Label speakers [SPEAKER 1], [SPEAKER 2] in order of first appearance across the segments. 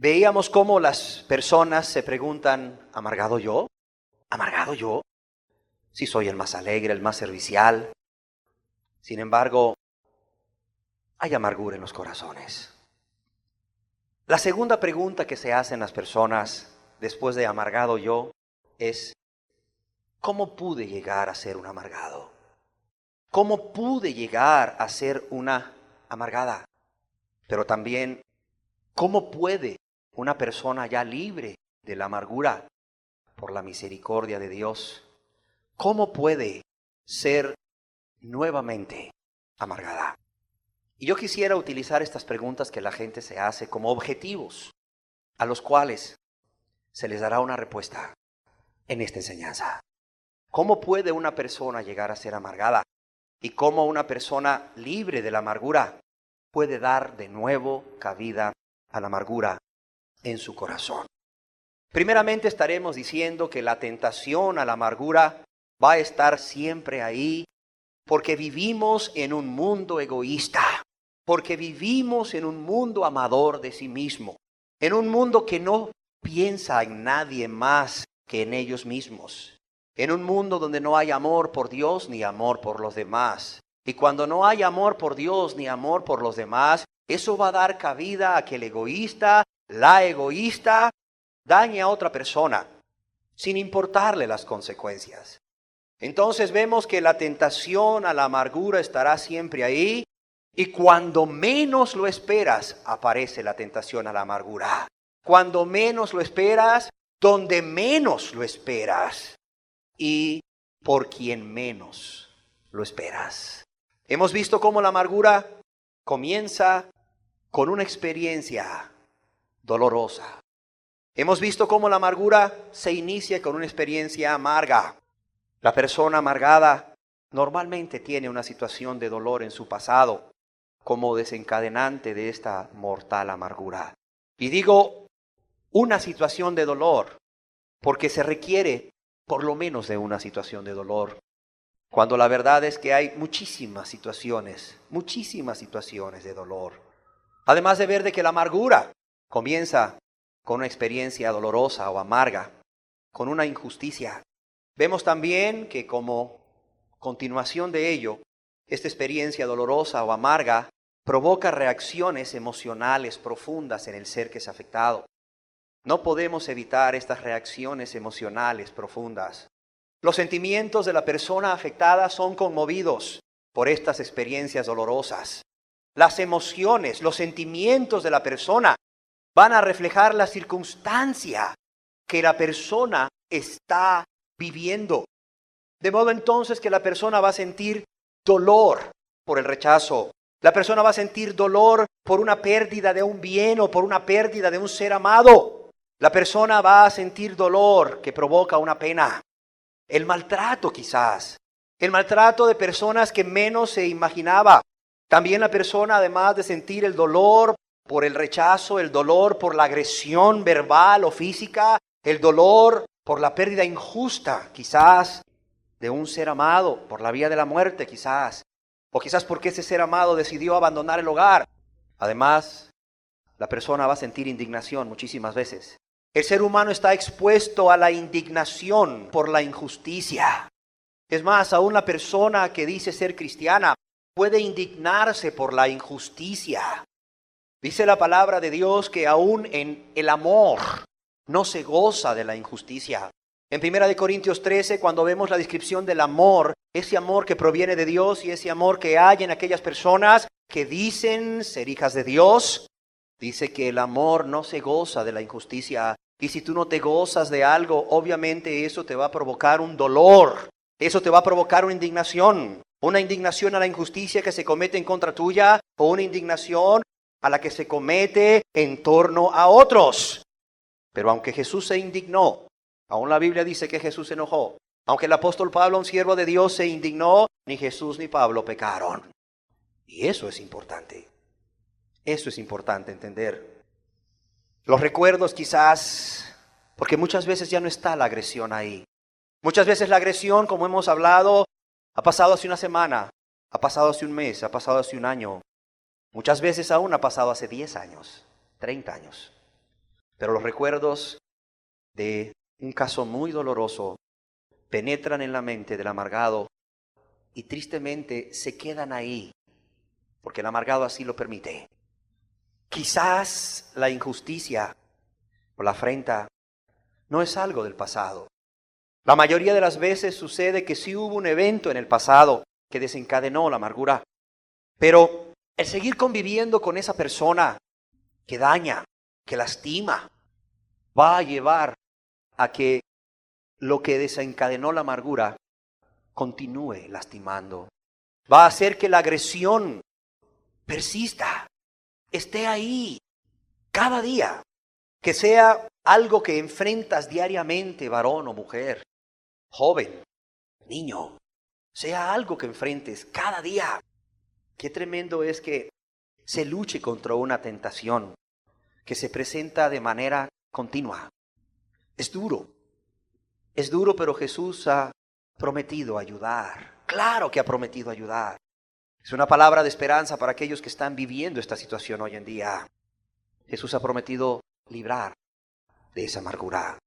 [SPEAKER 1] veíamos cómo las personas se preguntan, ¿amargado yo? ¿Amargado yo? Si soy el más alegre, el más servicial. Sin embargo, hay amargura en los corazones. La segunda pregunta que se hacen las personas después de amargado yo es, ¿cómo pude llegar a ser un amargado? ¿Cómo pude llegar a ser una amargada? Pero también, ¿cómo puede una persona ya libre de la amargura por la misericordia de Dios? ¿Cómo puede ser nuevamente amargada? Y yo quisiera utilizar estas preguntas que la gente se hace como objetivos a los cuales se les dará una respuesta en esta enseñanza. ¿Cómo puede una persona llegar a ser amargada? ¿Y cómo una persona libre de la amargura puede dar de nuevo cabida a la amargura en su corazón? Primeramente estaremos diciendo que la tentación a la amargura va a estar siempre ahí porque vivimos en un mundo egoísta, porque vivimos en un mundo amador de sí mismo, en un mundo que no piensa en nadie más que en ellos mismos, en un mundo donde no hay amor por Dios ni amor por los demás. Y cuando no hay amor por Dios ni amor por los demás, eso va a dar cabida a que el egoísta, la egoísta, dañe a otra persona, sin importarle las consecuencias. Entonces vemos que la tentación a la amargura estará siempre ahí, y cuando menos lo esperas, aparece la tentación a la amargura. Cuando menos lo esperas, donde menos lo esperas, y por quien menos lo esperas. Hemos visto cómo la amargura comienza con una experiencia dolorosa. Hemos visto cómo la amargura se inicia con una experiencia amarga. La persona amargada normalmente tiene una situación de dolor en su pasado como desencadenante de esta mortal amargura. Y digo una situación de dolor porque se requiere por lo menos de una situación de dolor, cuando la verdad es que hay muchísimas situaciones de dolor. Además de ver de que la amargura comienza con una experiencia dolorosa o amarga, con una injusticia. Vemos también que como continuación de ello, esta experiencia dolorosa o amarga provoca reacciones emocionales profundas en el ser que es afectado. No podemos evitar estas reacciones emocionales profundas. Los sentimientos de la persona afectada son conmovidos por estas experiencias dolorosas. Las emociones, los sentimientos de la persona van a reflejar la circunstancia que la persona está viviendo. De modo entonces que la persona va a sentir dolor por el rechazo. La persona va a sentir dolor por una pérdida de un bien o por una pérdida de un ser amado. La persona va a sentir dolor que provoca una pena. El maltrato quizás. El maltrato de personas que menos se imaginaba. También la persona, además de sentir el dolor por el rechazo, el dolor por la agresión verbal o física, el dolor por la pérdida injusta, quizás, de un ser amado, por la vía de la muerte, quizás. O quizás porque ese ser amado decidió abandonar el hogar. Además, la persona va a sentir indignación muchísimas veces. El ser humano está expuesto a la indignación por la injusticia. Es más, aún la persona que dice ser cristiana puede indignarse por la injusticia. Dice la palabra de Dios que aún en el amor no se goza de la injusticia. En 1 Corintios 13, cuando vemos la descripción del amor, ese amor que proviene de Dios y ese amor que hay en aquellas personas que dicen ser hijas de Dios, dice que el amor no se goza de la injusticia. Y si tú no te gozas de algo, obviamente eso te va a provocar un dolor. Eso te va a provocar una indignación a la injusticia que se comete en contra tuya o una indignación a la que se comete en torno a otros. Pero aunque Jesús se indignó, aún la Biblia dice que Jesús se enojó. Aunque el apóstol Pablo, un siervo de Dios, se indignó, ni Jesús ni Pablo pecaron. Y eso es importante. Eso es importante entender. Los recuerdos quizás, porque muchas veces ya no está la agresión ahí. Muchas veces la agresión, como hemos hablado, ha pasado hace una semana, ha pasado hace un mes, ha pasado hace un año. Muchas veces aún ha pasado hace 10 años, 30 años. Pero los recuerdos de un caso muy doloroso penetran en la mente del amargado y tristemente se quedan ahí, porque el amargado así lo permite. Quizás la injusticia o la afrenta no es algo del pasado. La mayoría de las veces sucede que sí hubo un evento en el pasado que desencadenó la amargura, pero el seguir conviviendo con esa persona que daña, que lastima, va a llevar a que lo que desencadenó la amargura continúe lastimando. Va a hacer que la agresión persista, esté ahí cada día, que sea algo que enfrentas diariamente, varón o mujer, joven, niño, sea algo que enfrentes cada día. Qué tremendo es que se luche contra una tentación que se presenta de manera continua. Es duro, pero Jesús ha prometido ayudar. Claro que ha prometido ayudar. Es una palabra de esperanza para aquellos que están viviendo esta situación hoy en día. Jesús ha prometido librar de esa amargura.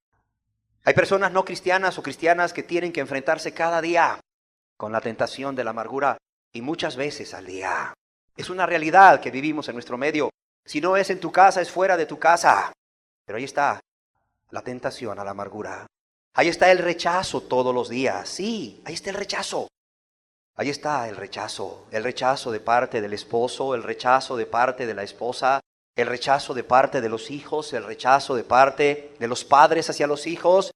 [SPEAKER 1] Hay personas no cristianas o cristianas que tienen que enfrentarse cada día con la tentación de la amargura y muchas veces al día. Es una realidad que vivimos en nuestro medio. Si no es en tu casa, es fuera de tu casa. Pero ahí está la tentación a la amargura. Ahí está el rechazo todos los días. Sí, ahí está el rechazo. Ahí está el rechazo de parte del esposo, el rechazo de parte de la esposa, el rechazo de parte de los hijos, el rechazo de parte de los padres hacia los hijos,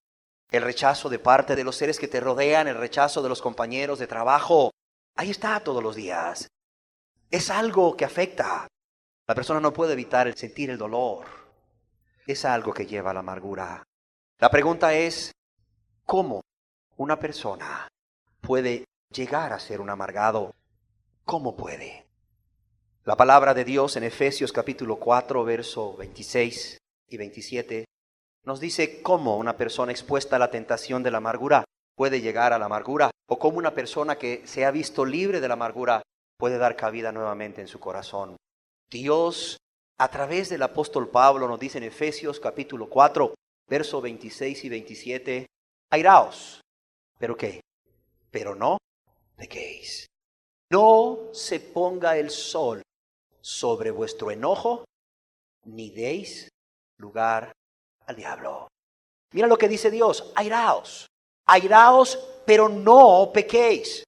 [SPEAKER 1] el rechazo de parte de los seres que te rodean, el rechazo de los compañeros de trabajo. Ahí está todos los días. Es algo que afecta. La persona no puede evitar el sentir el dolor. Es algo que lleva a la amargura. La pregunta es, ¿cómo una persona puede llegar a ser un amargado? ¿Cómo puede? La palabra de Dios en Efesios capítulo 4, verso 26 y 27 nos dice cómo una persona expuesta a la tentación de la amargura puede llegar a la amargura, o cómo una persona que se ha visto libre de la amargura puede dar cabida nuevamente en su corazón. Dios, a través del apóstol Pablo, nos dice en Efesios capítulo 4, verso 26 y 27, airaos, ¿pero qué? Pero no pequéis. No se ponga el sol sobre vuestro enojo, ni deis lugar al diablo. Mira lo que dice Dios, airaos, pero no pequéis.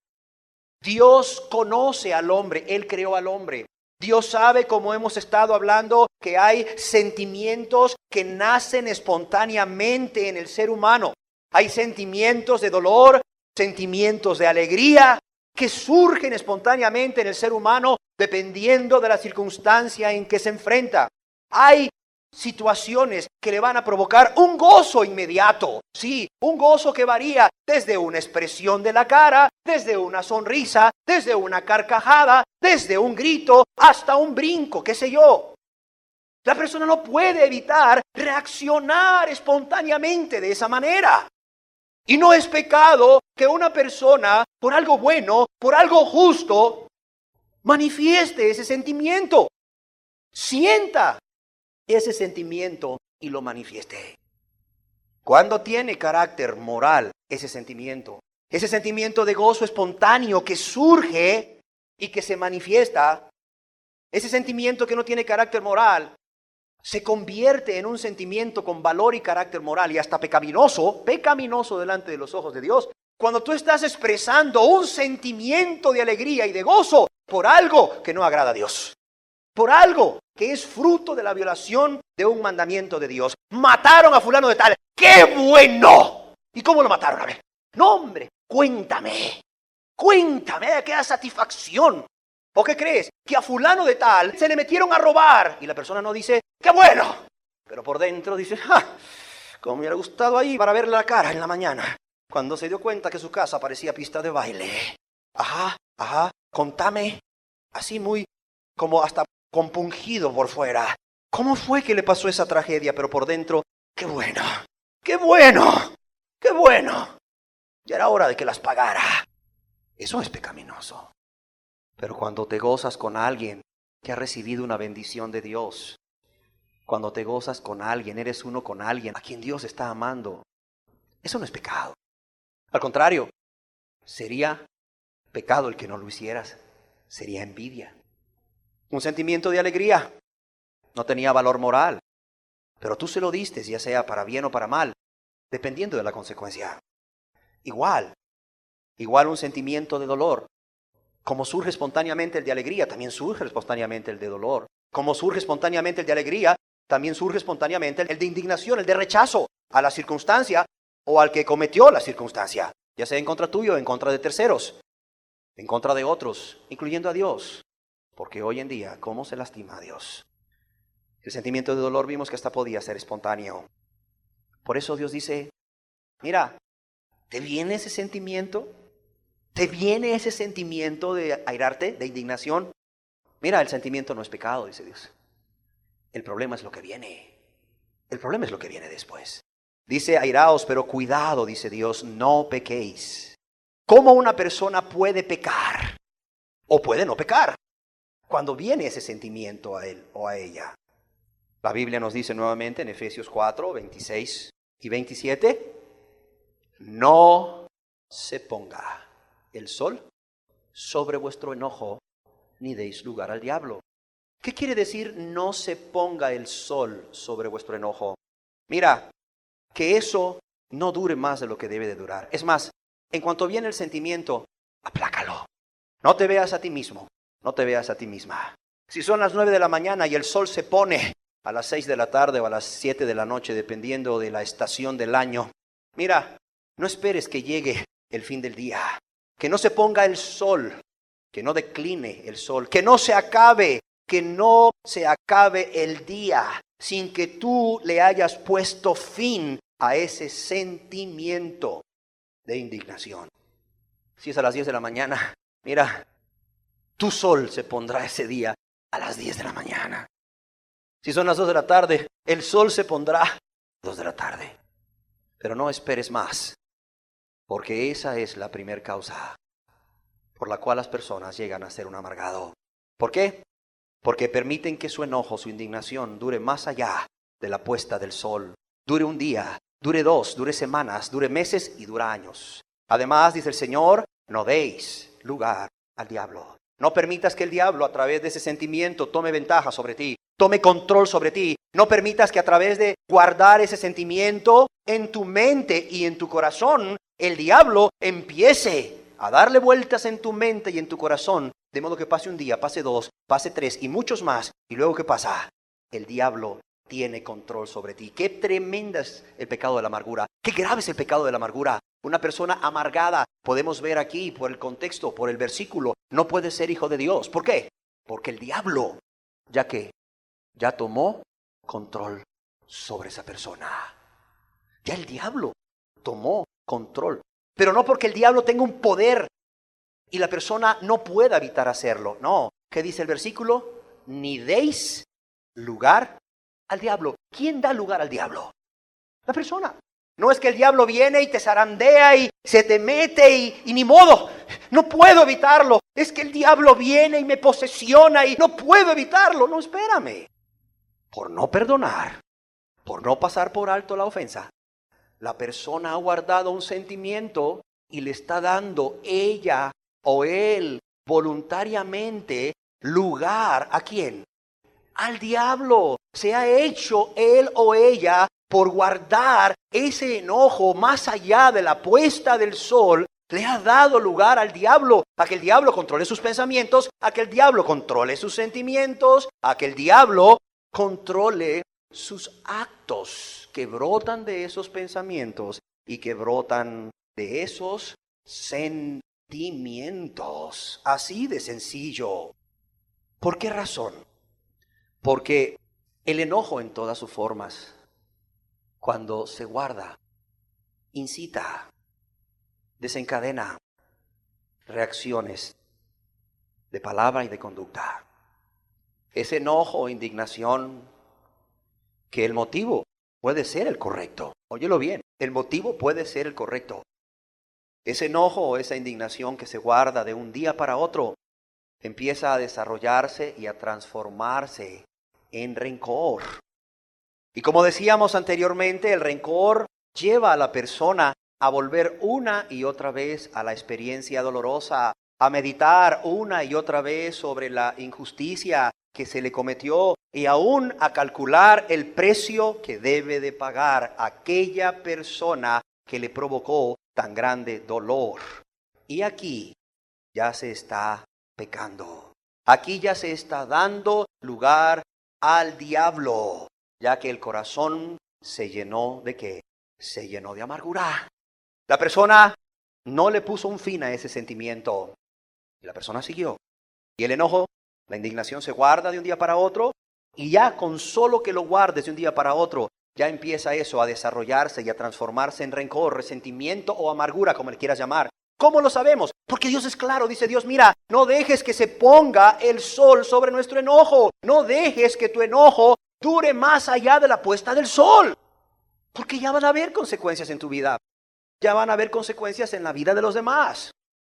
[SPEAKER 1] Dios conoce al hombre, Él creó al hombre. Dios sabe, como hemos estado hablando, que hay sentimientos que nacen espontáneamente en el ser humano. Hay sentimientos de dolor, sentimientos de alegría, que surgen espontáneamente en el ser humano dependiendo de la circunstancia en que se enfrenta. Hay situaciones que le van a provocar un gozo inmediato, sí, un gozo que varía desde una expresión de la cara, desde una sonrisa, desde una carcajada, desde un grito, hasta un brinco, qué sé yo. La persona no puede evitar reaccionar espontáneamente de esa manera. Y no es pecado que una persona, por algo bueno, por algo justo, manifieste ese sentimiento. Sienta ese sentimiento y lo manifieste. Cuando tiene carácter moral ese sentimiento de gozo espontáneo que surge y que se manifiesta, ese sentimiento que no tiene carácter moral, se convierte en un sentimiento con valor y carácter moral y hasta pecaminoso delante de los ojos de Dios. Cuando tú estás expresando un sentimiento de alegría y de gozo por algo que no agrada a Dios, por algo que es fruto de la violación de un mandamiento de Dios. Mataron a fulano de tal. ¡Qué bueno! ¿Y cómo lo mataron? A ver. No, hombre, cuéntame, qué satisfacción. ¿O qué crees? Que a fulano de tal se le metieron a robar. Y la persona no dice, ¡qué bueno! Pero por dentro dice, ¡ja! Como me hubiera gustado ahí para verle la cara en la mañana, cuando se dio cuenta que su casa parecía pista de baile. Ajá, contame. Así muy, como hasta compungido por fuera. ¿Cómo fue que le pasó esa tragedia? Pero por dentro, ¡qué bueno! ¡Qué bueno! ¡Qué bueno! Ya era hora de que las pagara. Eso es pecaminoso. Pero cuando te gozas con alguien que ha recibido una bendición de Dios, Cuando te gozas con alguien, eres uno con alguien a quien Dios está amando. Eso no es pecado. Al contrario, sería pecado el que no lo hicieras. Sería envidia. Un sentimiento de alegría no tenía valor moral, pero tú se lo diste, ya sea para bien o para mal, dependiendo de la consecuencia. Igual un sentimiento de dolor. Como surge espontáneamente el de alegría, también surge espontáneamente el de dolor. Como surge espontáneamente el de alegría, también surge espontáneamente el de indignación, el de rechazo a la circunstancia o al que cometió la circunstancia, ya sea en contra tuyo o en contra de terceros, en contra de otros, incluyendo a Dios. Porque hoy en día, ¿cómo se lastima a Dios? El sentimiento de dolor vimos que hasta podía ser espontáneo. Por eso Dios dice, mira, ¿te viene ese sentimiento? ¿Te viene ese sentimiento de airarte, de indignación? Mira, el sentimiento no es pecado, dice Dios. El problema es lo que viene. El problema es lo que viene después. Dice, airaos, pero cuidado, dice Dios, no pequéis. ¿Cómo una persona puede pecar? O puede no pecar cuando viene ese sentimiento a él o a ella. La Biblia nos dice nuevamente en Efesios 4, 26 y 27, no se ponga el sol sobre vuestro enojo, ni deis lugar al diablo. ¿Qué quiere decir no se ponga el sol sobre vuestro enojo? Mira, que eso no dure más de lo que debe de durar. Es más, en cuanto viene el sentimiento, aplácalo. No te veas a ti mismo, no te veas a ti misma. Si son las 9 de la mañana y el sol se pone a las 6 de la tarde o a las 7 de la noche, dependiendo de la estación del año, mira, no esperes que llegue el fin del día. Que no se ponga el sol, que no decline el sol, que no se acabe el día sin que tú le hayas puesto fin a ese sentimiento de indignación. Si es a las 10 de la mañana, mira, tu sol se pondrá ese día a las 10 de la mañana. Si son las 2 de la tarde, el sol se pondrá a las 2 de la tarde. Pero no esperes más, porque esa es la primer causa por la cual las personas llegan a ser un amargado. ¿Por qué? Porque permiten que su enojo, su indignación dure más allá de la puesta del sol. Dure un día, dure 2, dure semanas, dure meses y dure años. Además, dice el Señor, no deis lugar al diablo. No permitas que el diablo a través de ese sentimiento tome ventaja sobre ti, tome control sobre ti. No permitas que a través de guardar ese sentimiento en tu mente y en tu corazón, el diablo empiece a darle vueltas en tu mente y en tu corazón, de modo que pase un día, pase 2, pase 3 y muchos más. Y luego, ¿qué pasa? El diablo tiene control sobre ti. Qué tremenda es el pecado de la amargura. Qué grave es el pecado de la amargura. Una persona amargada, podemos ver aquí por el contexto, por el versículo, no puede ser hijo de Dios. ¿Por qué? Porque el diablo, ya tomó control sobre esa persona. Ya el diablo tomó control. Pero no porque el diablo tenga un poder y la persona no pueda evitar hacerlo. No. ¿Qué dice el versículo? Ni deis lugar al diablo. ¿Quién da lugar al diablo? La persona. No es que el diablo viene y te zarandea y se te mete y ni modo, no puedo evitarlo. Es que el diablo viene y me posesiona y no puedo evitarlo. No, espérame. Por no perdonar, por no pasar por alto la ofensa, la persona ha guardado un sentimiento y le está dando ella o él voluntariamente lugar ¿a quién? Al diablo. Se ha hecho él o ella por guardar ese enojo más allá de la puesta del sol. Le ha dado lugar al diablo, a que el diablo controle sus pensamientos, a que el diablo controle sus sentimientos, a que el diablo controle sus actos que brotan de esos pensamientos y que brotan de esos sentimientos. Así de sencillo. ¿Por qué razón? Porque el enojo en todas sus formas, cuando se guarda, incita, desencadena reacciones de palabra y de conducta. Ese enojo o indignación, que el motivo puede ser el correcto. Óyelo bien, el motivo puede ser el correcto. Ese enojo o esa indignación que se guarda de un día para otro, empieza a desarrollarse y a transformarse en rencor. Y como decíamos anteriormente, el rencor lleva a la persona a volver una y otra vez a la experiencia dolorosa, a meditar una y otra vez sobre la injusticia que se le cometió y aún a calcular el precio que debe de pagar aquella persona que le provocó tan grande dolor. Y aquí ya se está pecando. Aquí ya se está dando lugar al diablo, ya que el corazón se llenó ¿de qué? Se llenó de amargura. La persona no le puso un fin a ese sentimiento. Y la persona siguió. Y el enojo, la indignación se guarda de un día para otro. Y ya con solo que lo guardes de un día para otro, ya empieza eso a desarrollarse y a transformarse en rencor, resentimiento o amargura, como le quieras llamar. ¿Cómo lo sabemos? Porque Dios es claro, dice Dios, mira, no dejes que se ponga el sol sobre nuestro enojo. No dejes que tu enojo dure más allá de la puesta del sol. Porque ya van a haber consecuencias en tu vida. Ya van a haber consecuencias en la vida de los demás.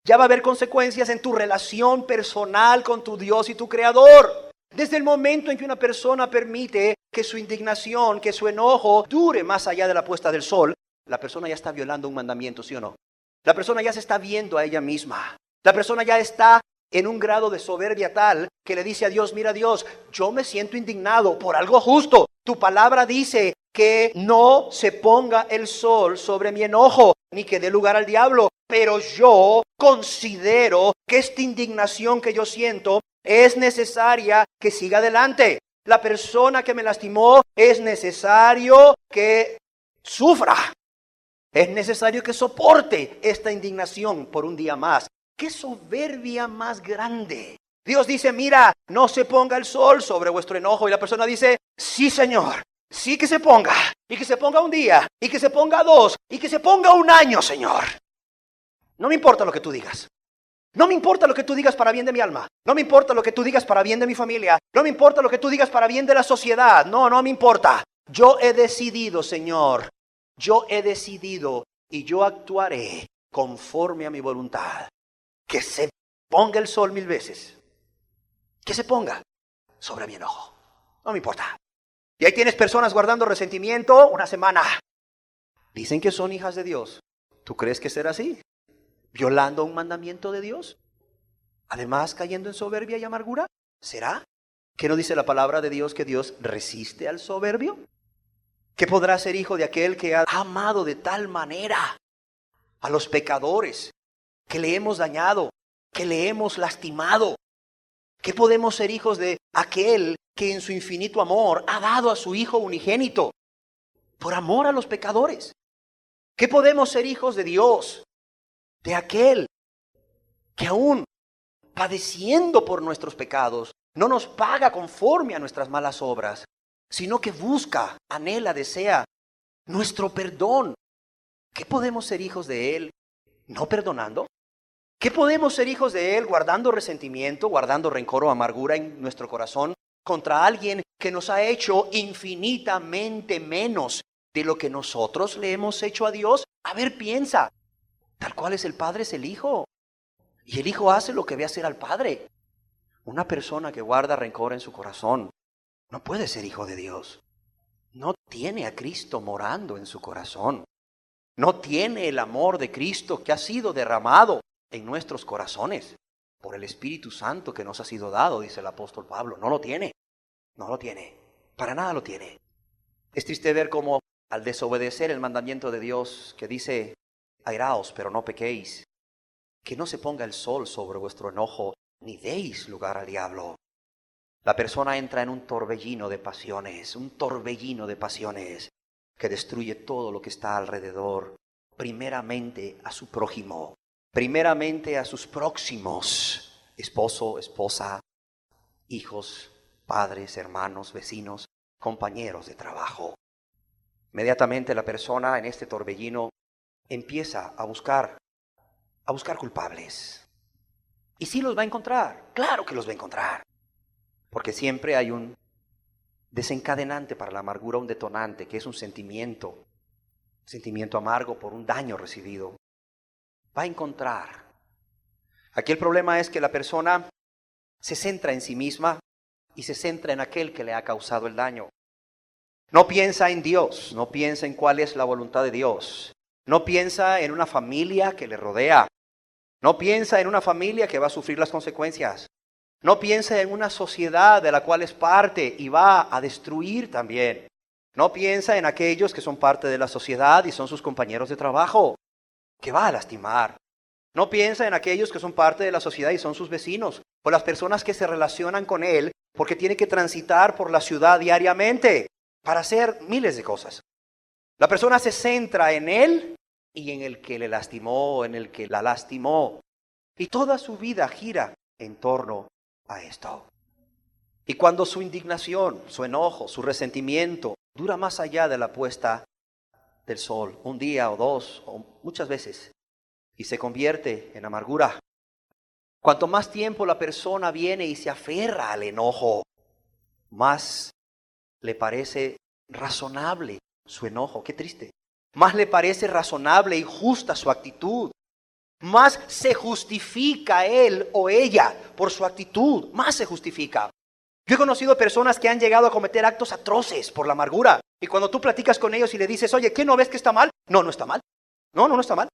[SPEAKER 1] Ya va a haber consecuencias en tu relación personal con tu Dios y tu Creador. Desde el momento en que una persona permite que su indignación, que su enojo dure más allá de la puesta del sol, la persona ya está violando un mandamiento, ¿sí o no? La persona ya se está viendo a ella misma. La persona ya está en un grado de soberbia tal que le dice a Dios, mira Dios, yo me siento indignado por algo justo. Tu palabra dice que no se ponga el sol sobre mi enojo, ni que dé lugar al diablo. Pero yo considero que esta indignación que yo siento es necesaria que siga adelante. La persona que me lastimó es necesario que sufra. Es necesario que soporte esta indignación por un día más. ¡Qué soberbia más grande! Dios dice, mira, no se ponga el sol sobre vuestro enojo. Y la persona dice, sí, Señor, sí que se ponga. Y que se ponga un día, y que se ponga 2, y que se ponga un año, Señor. No me importa lo que tú digas. No me importa lo que tú digas para bien de mi alma. No me importa lo que tú digas para bien de mi familia. No me importa lo que tú digas para bien de la sociedad. No me importa. Yo he decidido, Señor. Yo he decidido y yo actuaré conforme a mi voluntad. Que se ponga el sol 1000 veces. Que se ponga sobre mi enojo. No me importa. Y ahí tienes personas guardando resentimiento una semana. Dicen que son hijas de Dios. ¿Tú crees que será así? ¿Violando un mandamiento de Dios? Además, cayendo en soberbia y amargura. ¿Será? ¿Qué no dice la palabra de Dios que Dios resiste al soberbio? ¿Qué podrá ser hijo de aquel que ha amado de tal manera a los pecadores, que le hemos dañado, que le hemos lastimado? ¿Qué podemos ser hijos de aquel que en su infinito amor ha dado a su Hijo unigénito por amor a los pecadores? ¿Qué podemos ser hijos de Dios, de aquel que aún padeciendo por nuestros pecados no nos paga conforme a nuestras malas obras, sino que busca, anhela, desea nuestro perdón? ¿Qué podemos ser hijos de Él no perdonando? ¿Qué podemos ser hijos de Él guardando resentimiento, guardando rencor o amargura en nuestro corazón contra alguien que nos ha hecho infinitamente menos de lo que nosotros le hemos hecho a Dios? A ver, piensa, tal cual es el Padre es el Hijo, y el Hijo hace lo que ve hacer al Padre. Una persona que guarda rencor en su corazón no puede ser hijo de Dios. No tiene a Cristo morando en su corazón. No tiene el amor de Cristo que ha sido derramado en nuestros corazones por el Espíritu Santo que nos ha sido dado, dice el apóstol Pablo. No lo tiene, no lo tiene, para nada lo tiene. Es triste ver cómo al desobedecer el mandamiento de Dios que dice, airaos, pero no pequéis, que no se ponga el sol sobre vuestro enojo, ni deis lugar al diablo. La persona entra en un torbellino de pasiones, que destruye todo lo que está alrededor, primeramente a su prójimo, primeramente a sus próximos, esposo, esposa, hijos, padres, hermanos, vecinos, compañeros de trabajo. Inmediatamente la persona en este torbellino empieza a buscar culpables. Y sí los va a encontrar, claro que los va a encontrar, porque siempre hay un desencadenante para la amargura, un detonante, que es un sentimiento amargo por un daño recibido. Va a encontrar. Aquí el problema es que la persona se centra en sí misma y se centra en aquel que le ha causado el daño. No piensa en Dios, no piensa en cuál es la voluntad de Dios. No piensa en una familia que le rodea. No piensa en una familia que va a sufrir las consecuencias. No piensa en una sociedad de la cual es parte y va a destruir también. No piensa en aquellos que son parte de la sociedad y son sus compañeros de trabajo, que va a lastimar. No piensa en aquellos que son parte de la sociedad y son sus vecinos, o las personas que se relacionan con él porque tiene que transitar por la ciudad diariamente para hacer miles de cosas. La persona se centra en él y en el que le lastimó, en el que la lastimó. Y toda su vida gira en torno a esto. Y cuando su indignación, su enojo, su resentimiento dura más allá de la puesta del sol, un día o dos, o muchas veces, y se convierte en amargura. Cuanto más tiempo la persona viene y se aferra al enojo, más le parece razonable su enojo. Qué triste. Más le parece razonable y justa su actitud. Más se justifica él o ella por su actitud. Más se justifica. Yo he conocido personas que han llegado a cometer actos atroces por la amargura. Y cuando tú platicas con ellos y le dices, oye, ¿qué no ves que está mal? No, no está mal. No está mal.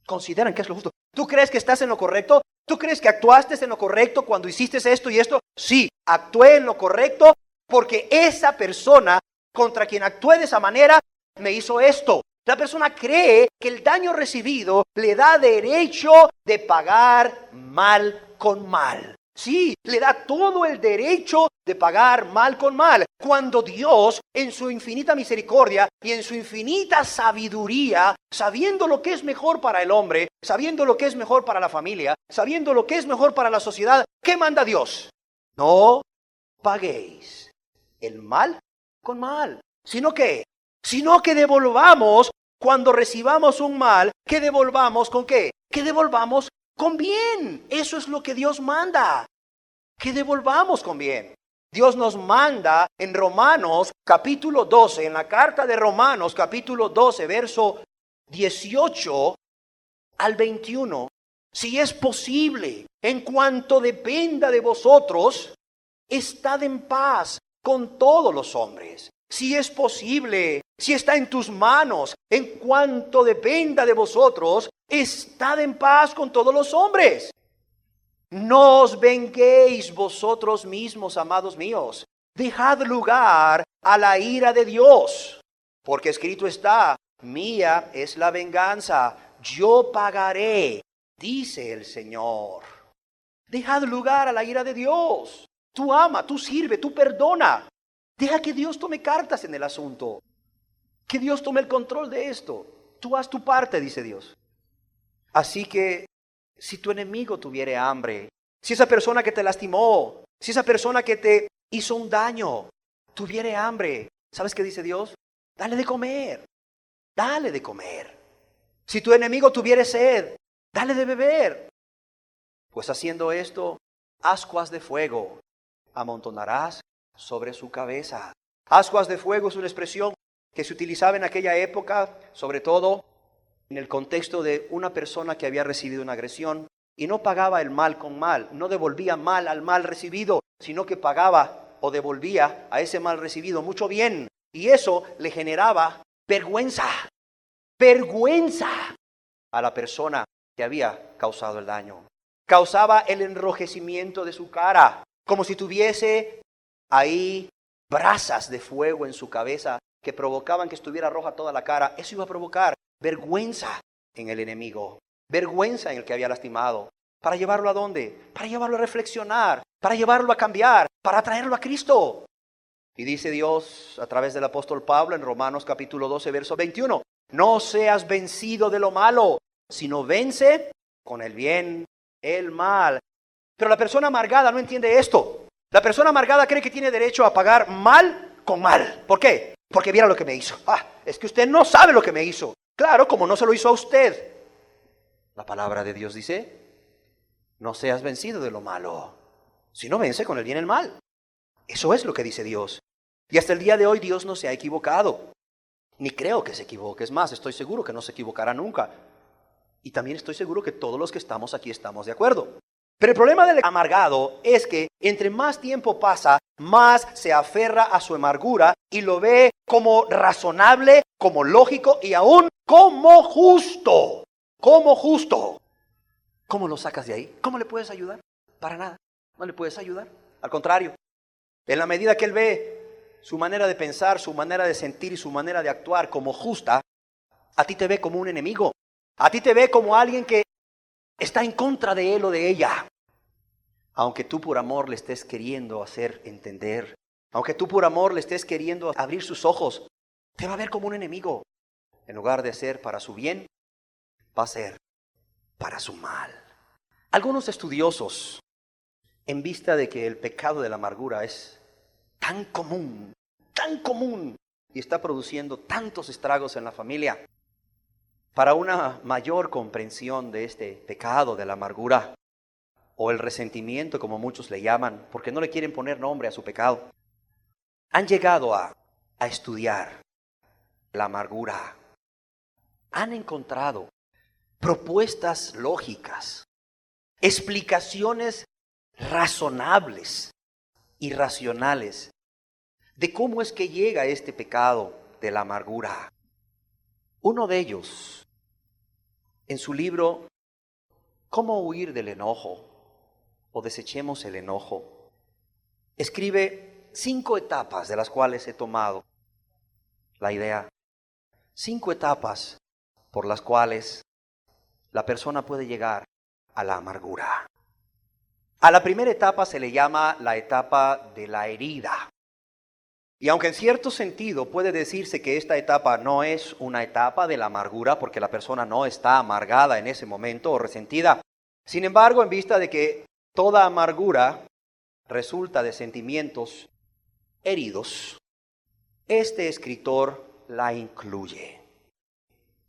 [SPEAKER 1] Consideran que es lo justo. ¿Tú crees que estás en lo correcto? ¿Tú crees que actuaste en lo correcto cuando hiciste esto y esto? Sí, actué en lo correcto porque esa persona contra quien actué de esa manera me hizo esto. La persona cree que el daño recibido le da derecho de pagar mal con mal. Sí, le da todo el derecho de pagar mal con mal. Cuando Dios, en su infinita misericordia y en su infinita sabiduría, sabiendo lo que es mejor para el hombre, sabiendo lo que es mejor para la familia, sabiendo lo que es mejor para la sociedad, ¿qué manda Dios? No paguéis el mal con mal. ¿Sino qué? Sino que devolvamos, cuando recibamos un mal, que devolvamos ¿con qué? Que devolvamos con bien. Eso es lo que Dios manda. Que devolvamos con bien. Dios nos manda en Romanos capítulo 12, en la carta de Romanos capítulo 12, verso 18 al 21. Si es posible, en cuanto dependa de vosotros, estad en paz con todos los hombres. Si es posible, si está en tus manos, en cuanto dependa de vosotros, estad en paz con todos los hombres. No os venguéis vosotros mismos, amados míos. Dejad lugar a la ira de Dios. Porque escrito está, mía es la venganza, yo pagaré, dice el Señor. Dejad lugar a la ira de Dios. Tú ama, tú sirve, tú perdona. Deja que Dios tome cartas en el asunto. Que Dios tome el control de esto. Tú haz tu parte, dice Dios. Así que, si tu enemigo tuviere hambre, si esa persona que te lastimó, si esa persona que te hizo un daño, tuviere hambre, ¿sabes qué dice Dios? Dale de comer, dale de comer. Si tu enemigo tuviere sed, dale de beber. Pues haciendo esto, ascuas de fuego amontonarás sobre su cabeza. Ascuas de fuego es una expresión que se utilizaba en aquella época, sobre todo en el contexto de una persona que había recibido una agresión y no pagaba el mal con mal, no devolvía mal al mal recibido, sino que pagaba o devolvía a ese mal recibido mucho bien. Y eso le generaba vergüenza a la persona que había causado el daño. Causaba el enrojecimiento de su cara, como si tuviese ahí brasas de fuego en su cabeza que provocaban que estuviera roja toda la cara. Eso iba a provocar vergüenza en el enemigo, vergüenza en el que había lastimado. ¿Para llevarlo a dónde? Para llevarlo a reflexionar, para llevarlo a cambiar, para traerlo a Cristo. Y dice Dios a través del apóstol Pablo en Romanos capítulo 12, verso 21, no seas vencido de lo malo, sino vence con el bien el mal. Pero la persona amargada no entiende esto. La persona amargada cree que tiene derecho a pagar mal con mal. ¿Por qué? Porque viera lo que me hizo. Es que usted no sabe lo que me hizo. Claro, como no se lo hizo a usted. La palabra de Dios dice, no seas vencido de lo malo, sino vence con el bien el mal. Eso es lo que dice Dios. Y hasta el día de hoy Dios no se ha equivocado. Ni creo que se equivoque. Es más, estoy seguro que no se equivocará nunca. Y también estoy seguro que todos los que estamos aquí estamos de acuerdo. Pero el problema del amargado es que entre más tiempo pasa, más se aferra a su amargura y lo ve como razonable, como lógico y aún como justo. Como justo. ¿Cómo lo sacas de ahí? ¿Cómo le puedes ayudar? Para nada. No le puedes ayudar. Al contrario, en la medida que él ve su manera de pensar, su manera de sentir y su manera de actuar como justa, a ti te ve como un enemigo. A ti te ve como alguien que está en contra de él o de ella. Aunque tú por amor le estés queriendo hacer entender, aunque tú por amor le estés queriendo abrir sus ojos, te va a ver como un enemigo. En lugar de ser para su bien, va a ser para su mal. Algunos estudiosos, en vista de que el pecado de la amargura es tan común, y está produciendo tantos estragos en la familia, para una mayor comprensión de este pecado de la amargura, o el resentimiento, como muchos le llaman, porque no le quieren poner nombre a su pecado, han llegado a estudiar la amargura. Han encontrado propuestas lógicas, explicaciones razonables y racionales de cómo es que llega este pecado de la amargura. Uno de ellos, en su libro ¿Cómo huir del enojo? O desechemos el enojo, escribe 5 etapas de las cuales he tomado la idea. 5 etapas por las cuales la persona puede llegar a la amargura. A la primera etapa se le llama la etapa de la herida. Y aunque en cierto sentido puede decirse que esta etapa no es una etapa de la amargura, porque la persona no está amargada en ese momento o resentida, sin embargo, en vista de que toda amargura resulta de sentimientos heridos, este escritor la incluye.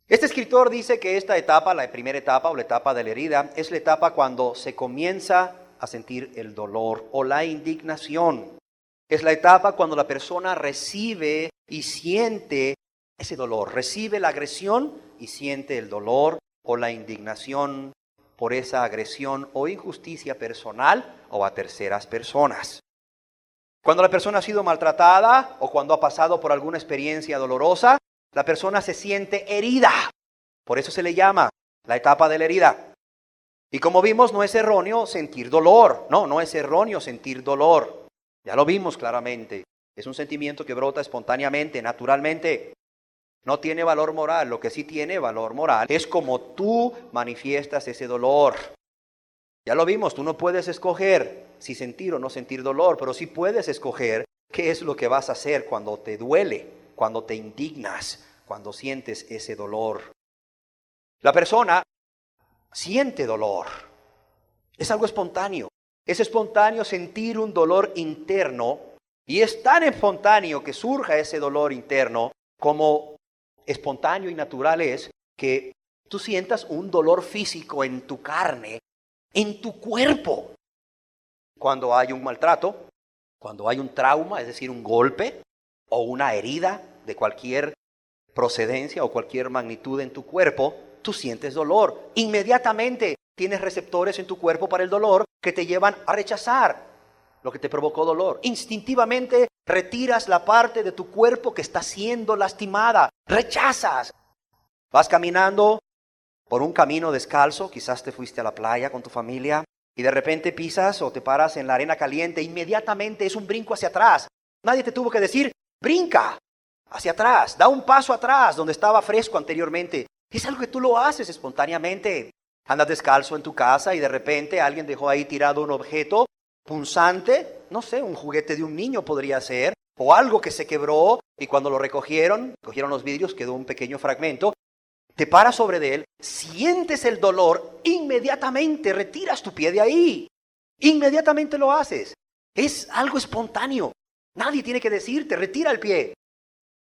[SPEAKER 1] Este escritor dice que esta etapa, la primera etapa o la etapa de la herida, es la etapa cuando se comienza a sentir el dolor o la indignación. Es la etapa cuando la persona recibe y siente ese dolor, recibe la agresión y siente el dolor o la indignación por esa agresión o injusticia personal o a terceras personas. Cuando la persona ha sido maltratada o cuando ha pasado por alguna experiencia dolorosa, la persona se siente herida. Por eso se le llama la etapa de la herida. Y como vimos, no es erróneo sentir dolor. No es erróneo sentir dolor. Ya lo vimos claramente. Es un sentimiento que brota espontáneamente, naturalmente. No tiene valor moral. Lo que sí tiene valor moral es como tú manifiestas ese dolor. Ya lo vimos, tú no puedes escoger si sentir o no sentir dolor, pero sí puedes escoger qué es lo que vas a hacer cuando te duele, cuando te indignas, cuando sientes ese dolor. La persona siente dolor. Es algo espontáneo. Es espontáneo sentir un dolor interno y es tan espontáneo que surja ese dolor interno como espontáneo y natural es que tú sientas un dolor físico en tu carne, en tu cuerpo. Cuando hay un maltrato, cuando hay un trauma, es decir, un golpe o una herida de cualquier procedencia o cualquier magnitud en tu cuerpo, tú sientes dolor. Inmediatamente tienes receptores en tu cuerpo para el dolor que te llevan a rechazar lo que te provocó dolor. Instintivamente retiras la parte de tu cuerpo que está siendo lastimada. Rechazas. Vas caminando por un camino descalzo, quizás te fuiste a la playa con tu familia y de repente pisas o te paras en la arena caliente. Inmediatamente es un brinco hacia atrás. Nadie te tuvo que decir, brinca hacia atrás, da un paso atrás donde estaba fresco anteriormente. Es algo que tú lo haces espontáneamente. Andas descalzo en tu casa y de repente alguien dejó ahí tirado un objeto punzante, no sé, un juguete de un niño podría ser, o algo que se quebró y cuando lo cogieron los vidrios, quedó un pequeño fragmento. Te paras sobre de él, sientes el dolor, inmediatamente retiras tu pie de ahí. Inmediatamente lo haces. Es algo espontáneo. Nadie tiene que decirte, retira el pie.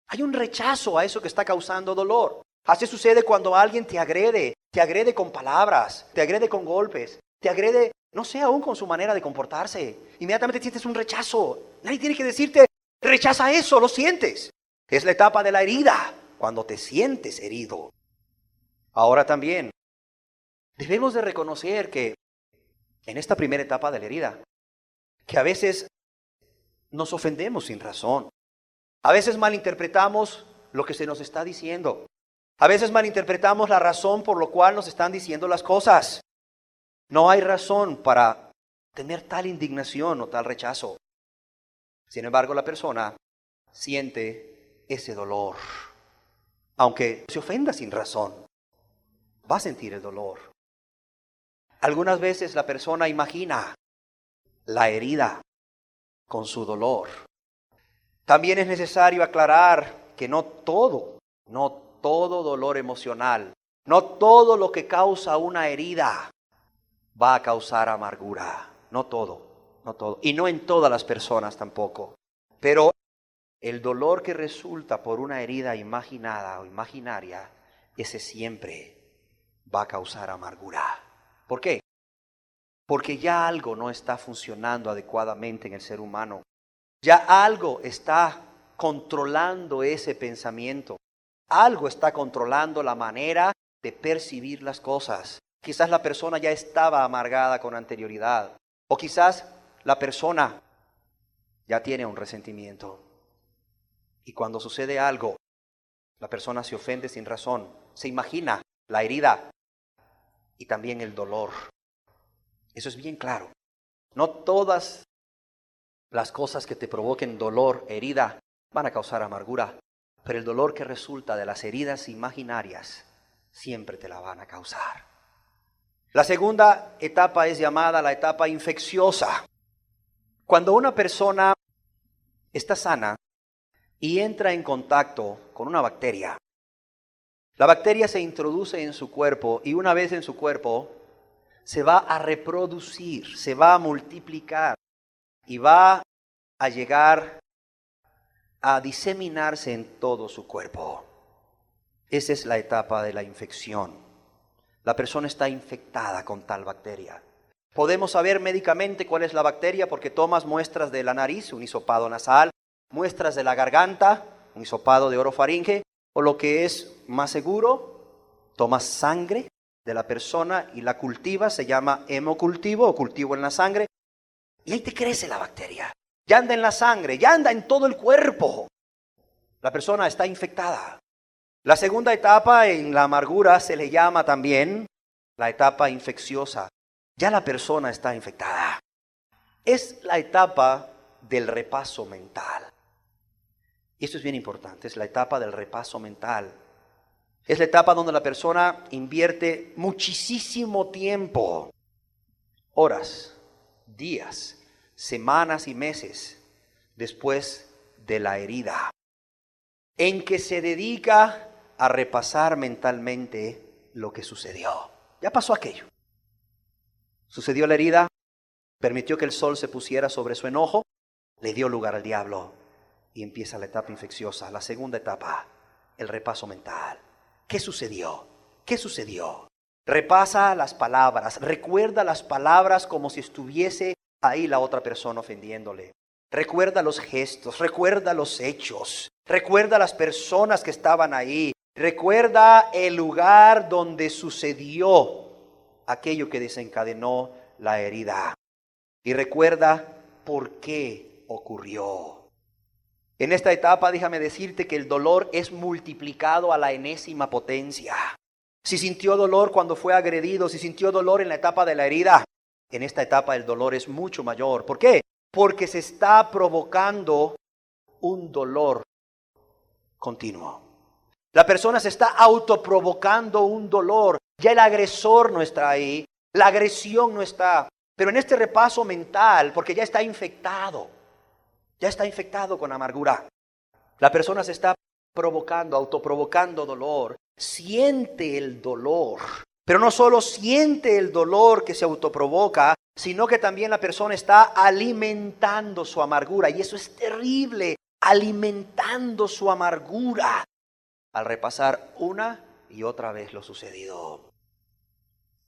[SPEAKER 1] Hay un rechazo a eso que está causando dolor. Así sucede cuando alguien te agrede con palabras, te agrede con golpes, te agrede, no sé, aún con su manera de comportarse. Inmediatamente sientes un rechazo. Nadie tiene que decirte, rechaza eso, lo sientes. Es la etapa de la herida, cuando te sientes herido. Ahora también, debemos de reconocer que en esta primera etapa de la herida, que a veces nos ofendemos sin razón. A veces malinterpretamos lo que se nos está diciendo. A veces malinterpretamos la razón por la cual nos están diciendo las cosas. No hay razón para tener tal indignación o tal rechazo. Sin embargo, la persona siente ese dolor. Aunque se ofenda sin razón, va a sentir el dolor. Algunas veces la persona imagina la herida con su dolor. También es necesario aclarar que no todo dolor emocional, no todo lo que causa una herida va a causar amargura. No todo. Y no en todas las personas tampoco. Pero el dolor que resulta por una herida imaginada o imaginaria, ese siempre va a causar amargura. ¿Por qué? Porque ya algo no está funcionando adecuadamente en el ser humano. Ya algo está controlando ese pensamiento. Algo está controlando la manera de percibir las cosas. Quizás la persona ya estaba amargada con anterioridad. O quizás la persona ya tiene un resentimiento. Y cuando sucede algo, la persona se ofende sin razón. Se imagina la herida y también el dolor. Eso es bien claro. No todas las cosas que te provoquen dolor, herida, van a causar amargura. Pero el dolor que resulta de las heridas imaginarias siempre te la van a causar. La segunda etapa es llamada la etapa infecciosa. Cuando una persona está sana y entra en contacto con una bacteria, la bacteria se introduce en su cuerpo y una vez en su cuerpo se va a reproducir, se va a multiplicar y va a llegar a diseminarse en todo su cuerpo. Esa es la etapa de la infección. La persona está infectada con tal bacteria. Podemos saber médicamente cuál es la bacteria porque tomas muestras de la nariz, un hisopado nasal, muestras de la garganta, un hisopado de orofaringe, o lo que es más seguro, tomas sangre de la persona y la cultivas, se llama hemocultivo o cultivo en la sangre, y ahí te crece la bacteria. Ya anda en la sangre, ya anda en todo el cuerpo. La persona está infectada. La segunda etapa en la amargura se le llama también la etapa infecciosa. Ya la persona está infectada. Es la etapa del repaso mental. Y esto es bien importante, es la etapa del repaso mental. Es la etapa donde la persona invierte muchísimo tiempo, horas, días, semanas y meses después de la herida, en que se dedica a repasar mentalmente lo que sucedió. Ya pasó aquello. Sucedió la herida, permitió que el sol se pusiera sobre su enojo, le dio lugar al diablo y empieza la etapa infecciosa, la segunda etapa, el repaso mental. ¿Qué sucedió? ¿Qué sucedió? Repasa las palabras, recuerda las palabras como si estuviese ahí la otra persona ofendiéndole. Recuerda los gestos, recuerda los hechos, recuerda las personas que estaban ahí, recuerda el lugar donde sucedió aquello que desencadenó la herida. Y recuerda por qué ocurrió. En esta etapa, déjame decirte que el dolor es multiplicado a la enésima potencia. Si sintió dolor cuando fue agredido, si sintió dolor en la etapa de la herida, en esta etapa el dolor es mucho mayor. ¿Por qué? Porque se está provocando un dolor continuo. La persona se está autoprovocando un dolor. Ya el agresor no está ahí, la agresión no está. Pero en este repaso mental, porque ya está infectado con amargura. La persona se está provocando, autoprovocando dolor. Siente el dolor. Pero no solo siente el dolor que se autoprovoca, sino que también la persona está alimentando su amargura. Y eso es terrible, alimentando su amargura al repasar una y otra vez lo sucedido.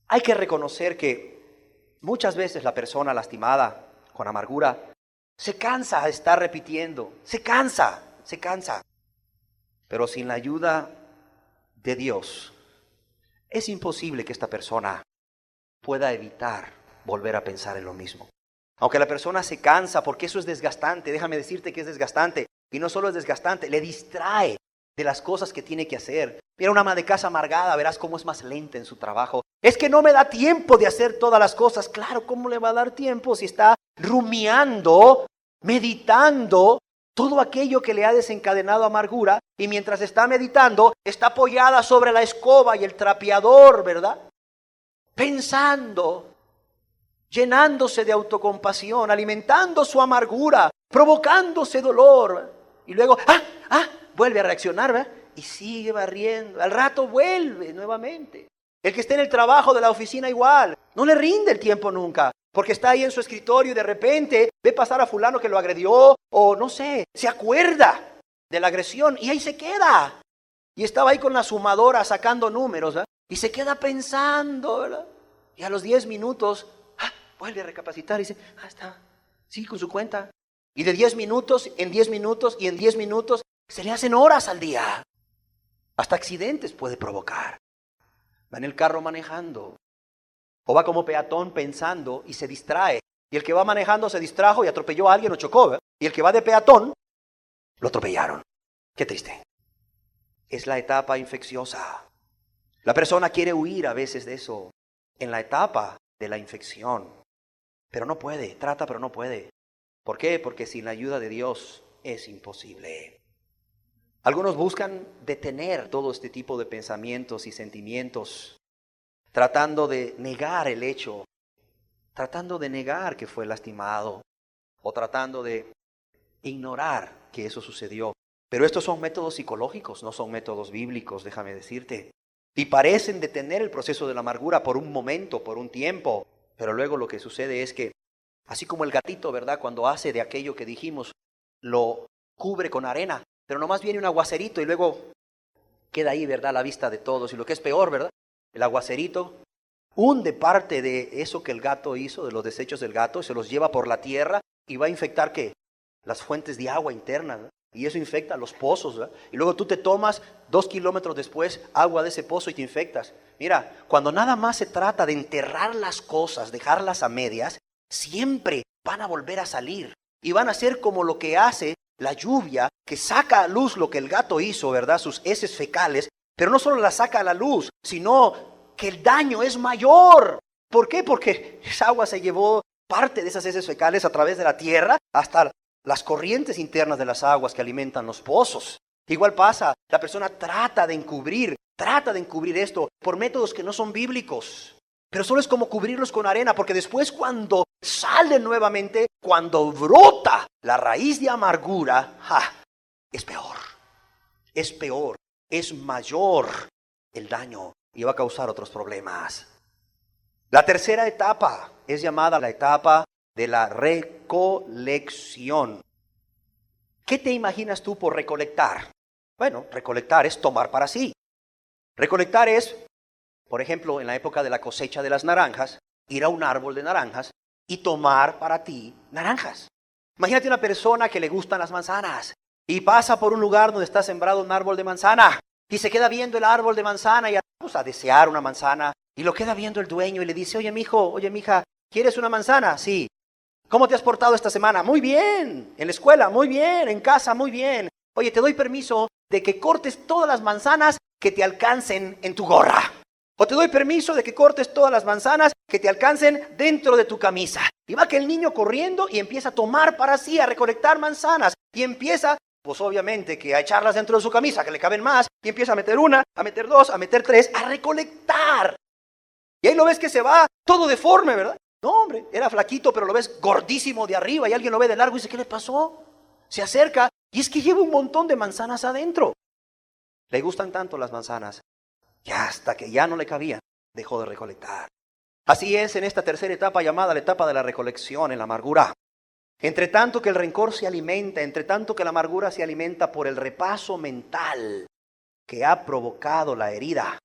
[SPEAKER 1] Hay que reconocer que muchas veces la persona lastimada con amargura se cansa de estar repitiendo, se cansa. Pero sin la ayuda de Dios, es imposible que esta persona pueda evitar volver a pensar en lo mismo. Aunque la persona se cansa, porque eso es desgastante, déjame decirte que es desgastante. Y no solo es desgastante, le distrae de las cosas que tiene que hacer. Mira, una ama de casa amargada, verás cómo es más lenta en su trabajo. Es que no me da tiempo de hacer todas las cosas. Claro, ¿cómo le va a dar tiempo si está rumiando, meditando todo aquello que le ha desencadenado amargura? Y mientras está meditando, está apoyada sobre la escoba y el trapeador, ¿verdad? Pensando, llenándose de autocompasión, alimentando su amargura, provocándose dolor. Y luego, vuelve a reaccionar, ¿verdad? Y sigue barriendo. Al rato vuelve nuevamente. El que esté en el trabajo de la oficina igual, no le rinde el tiempo nunca, porque está ahí en su escritorio y de repente ve pasar a fulano que lo agredió, o no sé, se acuerda de la agresión y ahí se queda. Y estaba ahí con la sumadora sacando números, ¿verdad? Y se queda pensando, ¿verdad? Y a los 10 minutos, vuelve a recapacitar y dice, está, sigue con su cuenta. Y de 10 minutos, en 10 minutos y en 10 minutos, se le hacen horas al día. Hasta accidentes puede provocar. Va en el carro manejando. O va como peatón pensando y se distrae. Y el que va manejando se distrajo y atropelló a alguien o chocó, ¿verdad? Y el que va de peatón, lo atropellaron. Qué triste. Es la etapa infecciosa. La persona quiere huir a veces de eso. En la etapa de la infección. Pero no puede, trata pero no puede. ¿Por qué? Porque sin la ayuda de Dios es imposible. Algunos buscan detener todo este tipo de pensamientos y sentimientos, tratando de negar el hecho, tratando de negar que fue lastimado, o tratando de ignorar que eso sucedió. Pero estos son métodos psicológicos, no son métodos bíblicos, déjame decirte. Y parecen detener el proceso de la amargura por un momento, por un tiempo. Pero luego lo que sucede es que, así como el gatito, ¿verdad? Cuando hace de aquello que dijimos, lo cubre con arena, pero nomás viene un aguacerito y luego queda ahí, ¿verdad? A la vista de todos. Y lo que es peor, ¿verdad? El aguacerito hunde parte de eso que el gato hizo, de los desechos del gato, se los lleva por la tierra y va a infectar, ¿qué? Las fuentes de agua internas, ¿verdad? Y eso infecta los pozos, ¿verdad? Y luego tú te tomas 2 kilómetros después agua de ese pozo y te infectas. Mira, cuando nada más se trata de enterrar las cosas, dejarlas a medias, siempre van a volver a salir. Y van a ser como lo que hace la lluvia, que saca a luz lo que el gato hizo, ¿verdad? Sus heces fecales, pero no solo la saca a la luz, sino que el daño es mayor. ¿Por qué? Porque esa agua se llevó parte de esas heces fecales a través de la tierra hasta las corrientes internas de las aguas que alimentan los pozos. Igual pasa, la persona trata de encubrir esto por métodos que no son bíblicos. Pero solo es como cubrirlos con arena, porque después cuando sale nuevamente, cuando brota la raíz de amargura, es peor, es mayor el daño y va a causar otros problemas. La tercera etapa es llamada la etapa de la recolección. ¿Qué te imaginas tú por recolectar? Bueno, recolectar es tomar para sí. Recolectar es, por ejemplo, en la época de la cosecha de las naranjas, ir a un árbol de naranjas y tomar para ti naranjas. Imagínate una persona que le gustan las manzanas y pasa por un lugar donde está sembrado un árbol de manzana y se queda viendo el árbol de manzana y vamos a desear una manzana y lo queda viendo el dueño y le dice, oye mijo, oye mija, ¿quieres una manzana? Sí. ¿Cómo te has portado esta semana? Muy bien. En la escuela, muy bien. En casa, muy bien. Oye, te doy permiso de que cortes todas las manzanas que te alcancen en tu gorra. O te doy permiso de que cortes todas las manzanas que te alcancen dentro de tu camisa. Y va que el niño corriendo y empieza a tomar para sí, a recolectar manzanas. Y empieza, pues obviamente, que a echarlas dentro de su camisa, que le caben más. Y empieza a meter una, a meter dos, a meter tres, a recolectar. Y ahí lo ves que se va todo deforme, ¿verdad? No, hombre, era flaquito, pero lo ves gordísimo de arriba y alguien lo ve de largo y dice, ¿qué le pasó? Se acerca y es que lleva un montón de manzanas adentro. Le gustan tanto las manzanas que hasta que ya no le cabían, dejó de recolectar. Así es en esta tercera etapa llamada la etapa de la recolección, en la amargura. Entre tanto que el rencor se alimenta, entre tanto que la amargura se alimenta por el repaso mental que ha provocado la herida.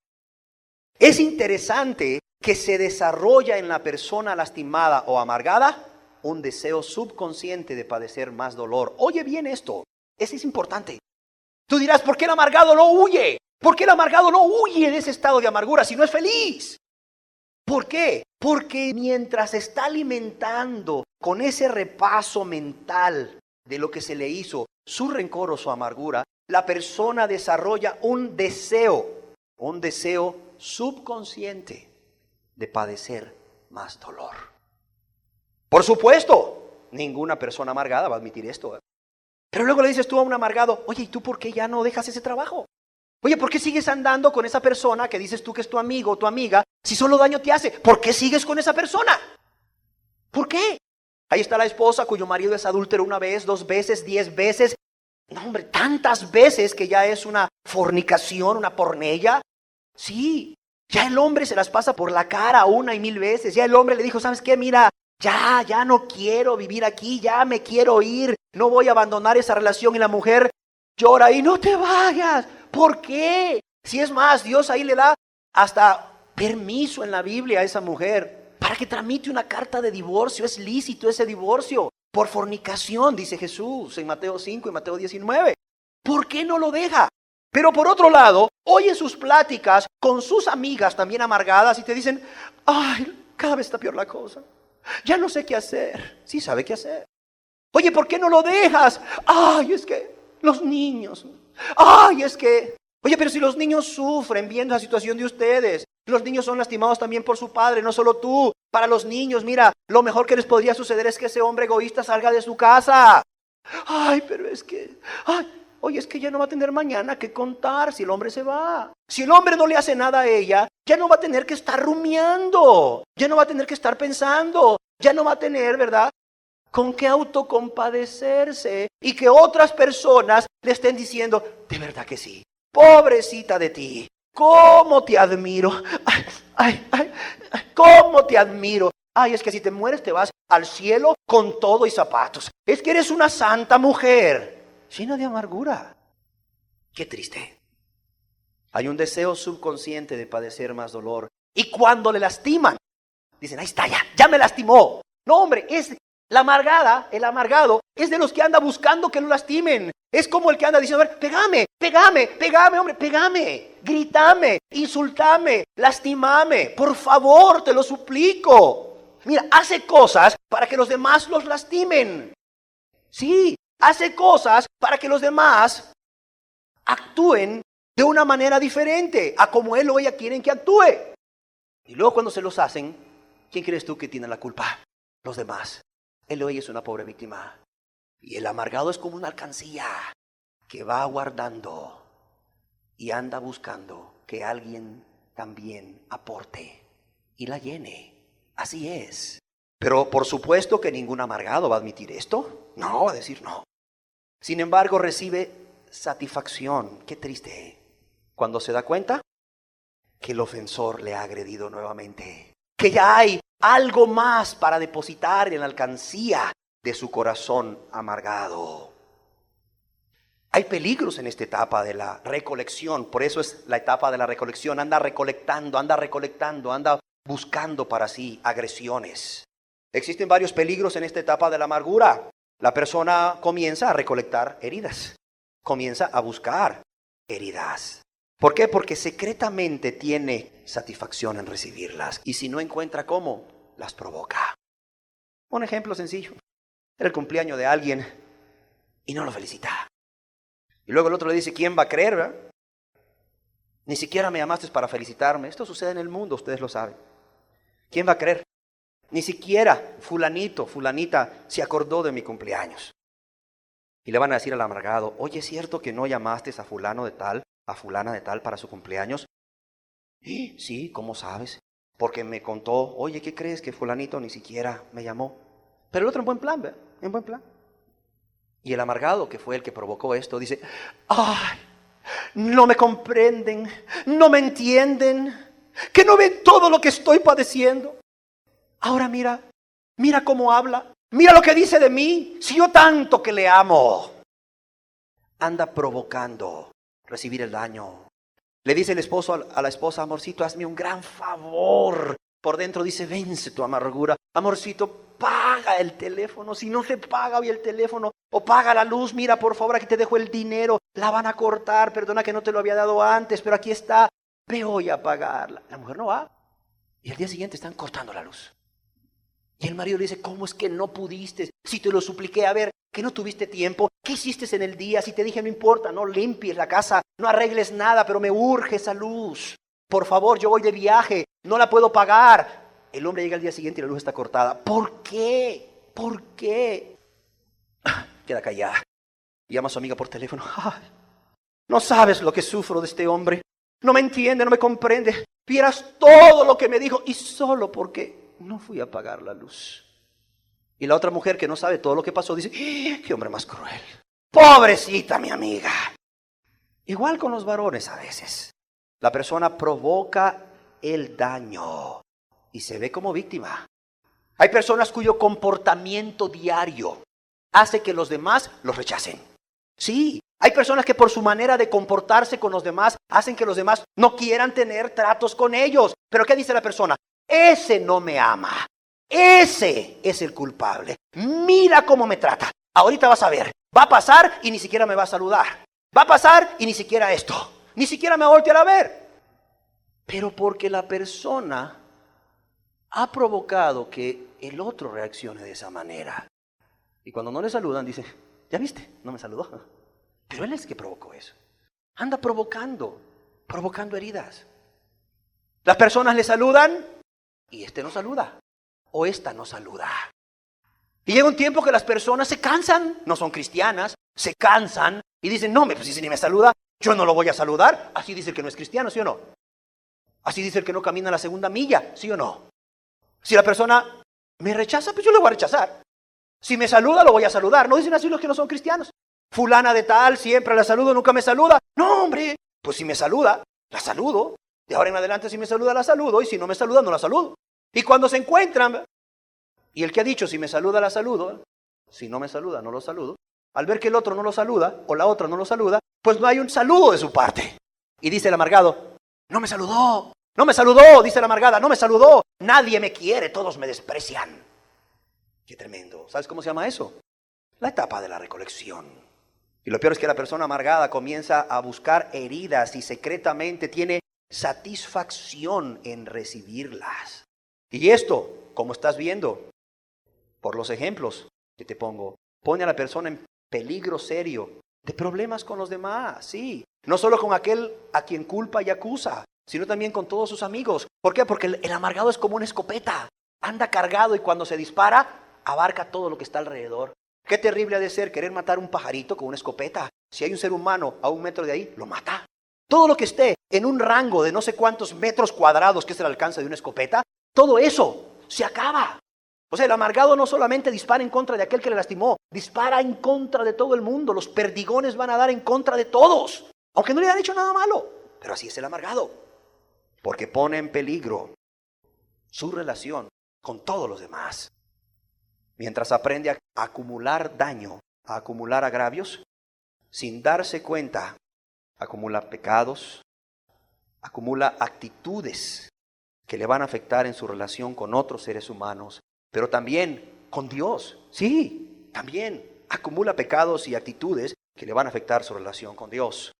[SPEAKER 1] Es interesante que se desarrolla en la persona lastimada o amargada un deseo subconsciente de padecer más dolor. Oye bien esto, es importante. Tú dirás, ¿por qué el amargado no huye? ¿Por qué el amargado no huye de ese estado de amargura si no es feliz? ¿Por qué? Porque mientras está alimentando con ese repaso mental de lo que se le hizo, su rencor o su amargura, la persona desarrolla un deseo subconsciente de padecer más dolor. Por supuesto, ninguna persona amargada va a admitir esto. Pero luego le dices tú a un amargado, oye, ¿y tú por qué ya no dejas ese trabajo? Oye, ¿por qué sigues andando con esa persona que dices tú que es tu amigo o tu amiga si solo daño te hace? ¿Por qué sigues con esa persona? ¿Por qué? Ahí está la esposa cuyo marido es adúltero 1 vez, 2 veces, 10 veces. No, hombre, tantas veces que ya es una fornicación, una pornella. Sí, ya el hombre se las pasa por la cara 1 y 1000 veces. Ya el hombre le dijo, ¿sabes qué? Mira, ya no quiero vivir aquí, ya me quiero ir. No voy a abandonar esa relación. Y la mujer llora y no te vayas. ¿Por qué? Si es más, Dios ahí le da hasta permiso en la Biblia a esa mujer para que tramite una carta de divorcio. Es lícito ese divorcio por fornicación, dice Jesús en Mateo 5 y Mateo 19. ¿Por qué no lo deja? Pero por otro lado, oye sus pláticas con sus amigas también amargadas y te dicen, ay, cada vez está peor la cosa. Ya no sé qué hacer. Sí sabe qué hacer. Oye, ¿por qué no lo dejas? Ay, es que los niños. Ay, es que... Oye, pero si los niños sufren viendo la situación de ustedes. Los niños son lastimados también por su padre, no solo tú. Para los niños, mira, lo mejor que les podría suceder es que ese hombre egoísta salga de su casa. Ay, pero es que... Ay, oye, es que ya no va a tener mañana que contar si el hombre se va. Si el hombre no le hace nada a ella, ya no va a tener que estar rumiando. Ya no va a tener que estar pensando. Ya no va a tener, ¿verdad?, con qué autocompadecerse y que otras personas le estén diciendo, de verdad que sí, pobrecita de ti, cómo te admiro, ay, cómo te admiro. Ay, es que si te mueres te vas al cielo con todo y zapatos. Es que eres una santa mujer, llena de amargura. Qué triste. Hay un deseo subconsciente de padecer más dolor. Y cuando le lastiman, dicen, ahí está, ya me lastimó. No, hombre, es... La amargada, el amargado, es de los que anda buscando que lo lastimen. Es como el que anda diciendo, a ver, pégame, hombre, pégame, grítame, insultame, lastimame, por favor, te lo suplico. Mira, hace cosas para que los demás los lastimen. Sí, hace cosas para que los demás actúen de una manera diferente a como él o ella quieren que actúe. Y luego cuando se los hacen, ¿quién crees tú que tiene la culpa? Los demás. Él o ella es una pobre víctima. Y el amargado es como una alcancía que va guardando y anda buscando que alguien también aporte y la llene. Así es. Pero por supuesto que ningún amargado va a admitir esto. No, va a decir no. Sin embargo, recibe satisfacción. Qué triste. Cuando se da cuenta que el ofensor le ha agredido nuevamente. Que ya hay algo más para depositar en la alcancía de su corazón amargado. Hay peligros en esta etapa de la recolección. Por eso es la etapa de la recolección. Anda recolectando, anda buscando para sí agresiones. Existen varios peligros en esta etapa de la amargura. La persona comienza a recolectar heridas. Comienza a buscar heridas. ¿Por qué? Porque secretamente tiene satisfacción en recibirlas. Y si no encuentra cómo, las provoca. Un ejemplo sencillo. Era el cumpleaños de alguien y no lo felicita. Y luego el otro le dice, ¿quién va a creer, verdad? Ni siquiera me llamaste para felicitarme. Esto sucede en el mundo, ustedes lo saben. ¿Quién va a creer? Ni siquiera fulanito, fulanita se acordó de mi cumpleaños. Y le van a decir al amargado, oye, ¿es cierto que no llamaste a fulano de tal, a fulana de tal para su cumpleaños? Sí, ¿cómo sabes? Porque me contó, oye, ¿qué crees que fulanito ni siquiera me llamó? Pero el otro en buen plan, ¿verdad? En buen plan. Y el amargado, que fue el que provocó esto, dice, ay, no me comprenden, no me entienden, que no ven todo lo que estoy padeciendo. Ahora mira cómo habla, mira lo que dice de mí, si yo tanto que le amo. Anda provocando recibir el daño. Le dice el esposo a la esposa, amorcito, hazme un gran favor. Por dentro dice, vence tu amargura. Amorcito, paga el teléfono. Si no se paga hoy el teléfono, o paga la luz, mira, por favor, aquí te dejo el dinero. La van a cortar, perdona que no te lo había dado antes, pero aquí está. Ve hoy a pagarla. La mujer no va. Y al día siguiente están cortando la luz. Y el marido le dice, ¿cómo es que no pudiste? Si te lo supliqué, a ver, que no tuviste tiempo. ¿Qué hiciste en el día? Si te dije, no importa, no limpies la casa, no arregles nada, pero me urge esa luz. Por favor, yo voy de viaje, no la puedo pagar. El hombre llega al día siguiente y la luz está cortada. ¿Por qué? ¿Por qué? Queda callada. Llama a su amiga por teléfono. Ay, no sabes lo que sufro de este hombre. No me entiende, no me comprende. Vieras todo lo que me dijo y solo porque no fui a apagar la luz. Y la otra mujer que no sabe todo lo que pasó dice, qué hombre más cruel. Pobrecita mi amiga. Igual con los varones a veces. La persona provoca el daño y se ve como víctima. Hay personas cuyo comportamiento diario hace que los demás los rechacen. Sí, hay personas que por su manera de comportarse con los demás hacen que los demás no quieran tener tratos con ellos. Pero ¿qué dice la persona? Ese no me ama. Ese es el culpable. Mira cómo me trata. Ahorita vas a ver. Va a pasar y ni siquiera me va a saludar. Va a pasar y ni siquiera esto. Ni siquiera me va a voltear a ver. Pero porque la persona ha provocado que el otro reaccione de esa manera. Y cuando no le saludan, dice, ¿ya viste? No me saludó. Pero él es el que provocó eso. Anda provocando heridas. Las personas le saludan y este no saluda. O esta no saluda. Y llega un tiempo que las personas se cansan, no son cristianas, se cansan y dicen, no, pues si ni me saluda, yo no lo voy a saludar. Así dice el que no es cristiano, ¿sí o no? Así dice el que no camina la segunda milla, ¿sí o no? Si la persona me rechaza, pues yo le voy a rechazar. Si me saluda, lo voy a saludar. No dicen así los que no son cristianos. Fulana de tal, siempre la saludo, nunca me saluda. No, hombre, pues si me saluda, la saludo. De ahora en adelante si me saluda, la saludo. Y si no me saluda, no la saludo. Y cuando se encuentran, y el que ha dicho, si me saluda, la saludo. Si no me saluda, no lo saludo. Al ver que el otro no lo saluda, o la otra no lo saluda, pues no hay un saludo de su parte. Y dice el amargado, no me saludó. No me saludó, dice la amargada, no me saludó. Nadie me quiere, todos me desprecian. Qué tremendo. ¿Sabes cómo se llama eso? La etapa de la recolección. Y lo peor es que la persona amargada comienza a buscar heridas y secretamente tiene satisfacción en recibirlas. Y esto, como estás viendo, por los ejemplos que te pongo, pone a la persona en peligro serio de problemas con los demás, sí. No solo con aquel a quien culpa y acusa, sino también con todos sus amigos. ¿Por qué? Porque el amargado es como una escopeta. Anda cargado y cuando se dispara, abarca todo lo que está alrededor. Qué terrible ha de ser querer matar un pajarito con una escopeta. Si hay un ser humano a 1 metro de ahí, lo mata. Todo lo que esté en un rango de no sé cuántos metros cuadrados, que es el alcance de una escopeta, todo eso se acaba. O sea, el amargado no solamente dispara en contra de aquel que le lastimó, dispara en contra de todo el mundo. Los perdigones van a dar en contra de todos, aunque no le hayan hecho nada malo. Pero así es el amargado, porque pone en peligro su relación con todos los demás. Mientras aprende a acumular daño, a acumular agravios, sin darse cuenta, acumula pecados, acumula actitudes que le van a afectar en su relación con otros seres humanos, pero también con Dios. Sí, también acumula pecados y actitudes que le van a afectar su relación con Dios.